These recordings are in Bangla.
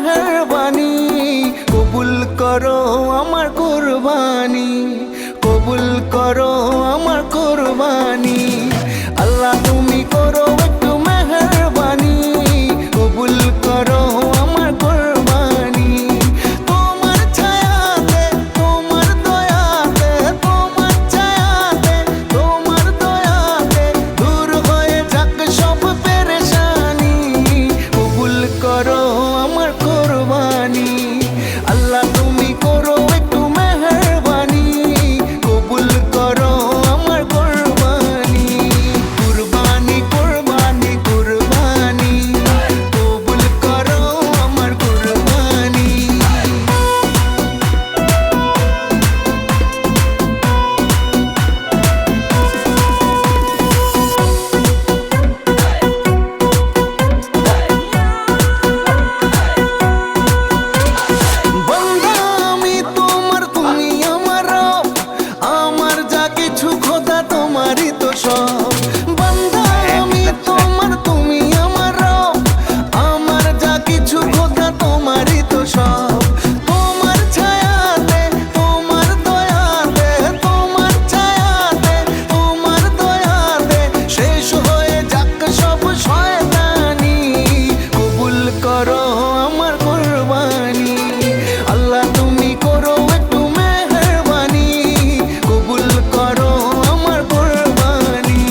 মেহেরবানি, কবুল করো আমার কুরবানি, কবুল করো আমার কুরবানি। আল্লাহ তুমি করো একটু মেহেরবানি, কবুল করো আমার কুরবানি। তোমার ছায়াতে, তোমার দয়াতে, তোমার ছায়াতে, তোমার দয়াতে দূর হয়ে যাক সব পেরেশানি, কবুল করো আমার কুরবানি। আল্লাহ তুমি করো একটু মেহেরবানি, কবুল করো আমার কুরবানি। কুরবানি কুরবানি কুরবানি, কবুল করো আমার কুরবানি। বন্দা আমি তোমার, তুমি আমার রব, আমার যা কিছু খোদা তোমারই তো সব। বন্দা আমি তোমার, তুমি আমার রব, আমার যা কিছু খোদা তোমারই তো সব। তোমার ছায়াতে, তোমার দয়াতে, তোমার ছায়াতে, তোমার দয়াতে শেষ হয়ে যাক সব শয়তানি, কবুল করো আমার কুরবানি। আল্লাহ তুমি করো একটু মেহেরবানি, কবুল করো আমার কুরবানি।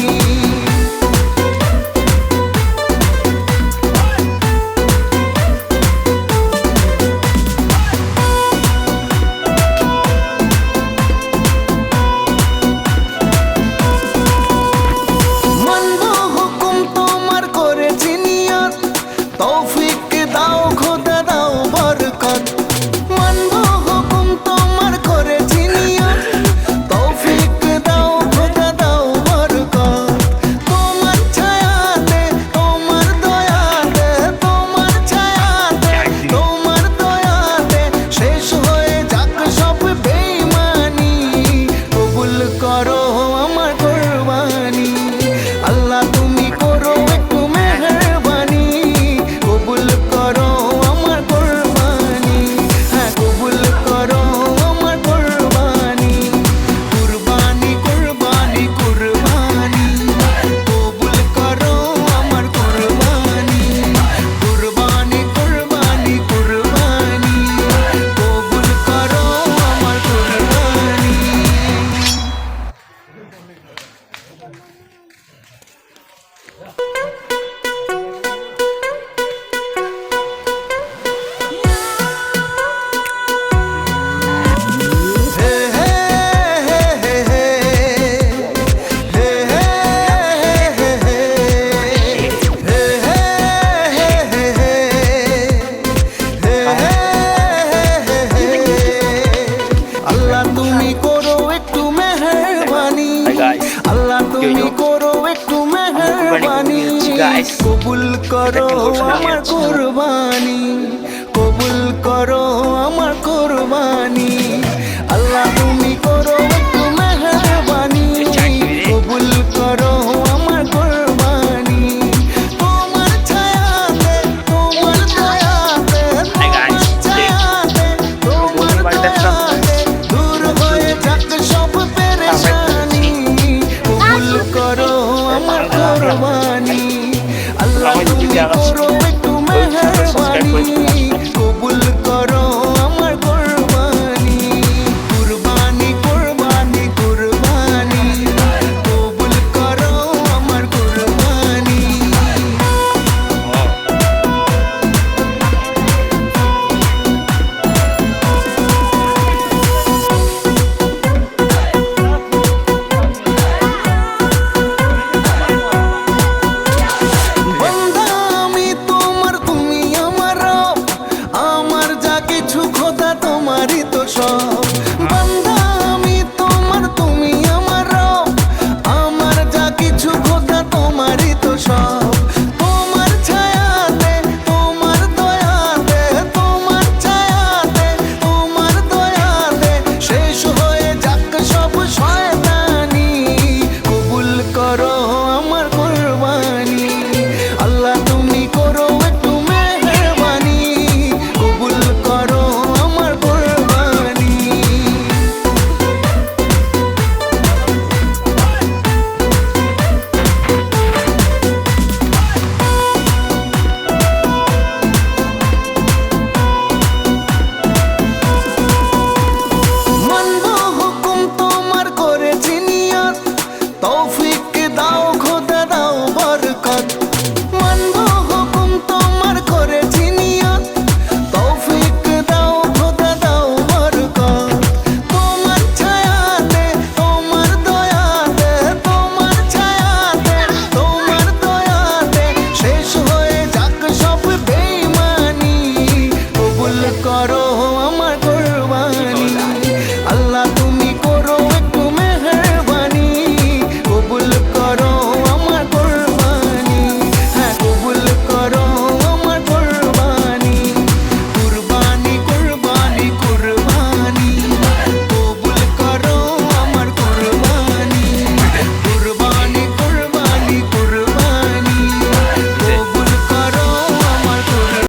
মানবো হুকুম তোমার করেছি নিয়ত, তৌফিক দাও খোদা দাও বরকত। মানবো হুকুম তোমার করেছি নিয়ত, তৌফিক দাও খোদা দাও বরকত। তোমার ছায়াতে, তোমার দয়াতে, তোমার ছায়াতে, তোমার দয়াতে শেষ হয়ে যাক সব বেঈমানি, কবুল করো আমার কুরবানি। আল্লাহ তুমি করো একটু মেহেরবানি, কবুল করো আমার কুরবানি। হ্যাঁ কবুল করো আমার কুরবানি। কুরবানি কুরবানি কুরবানি, কবুল করো আমার কুরবানি। কুরবানি কুরবানি কুরবানি, কবুল করো আমার কুরবানি। হে হে হে হে হে, হে হে হে হে হে, হে হে হে হে হে, হে হে হে হে। আল্লাহ তুমি করো একটু মেহেরবানি, আল্লাহ তুমি করো একটু মেহেরবানি, কবুল করো আমার কুরবানি, কবুল করো আমার কুরবানি। আল্লাহ তুমি করো একটু মেহেরবানি, কবুল করো আমার কুরবানি। তোমার ছায়াতে, তোমার দয়াতে, তোমার ছায়াতে, তোমার দয়াতে দূর হয়ে যাক সব পেরেশানি, কবুল করো আমার কুরবানি। আল্লাহ তুমি করো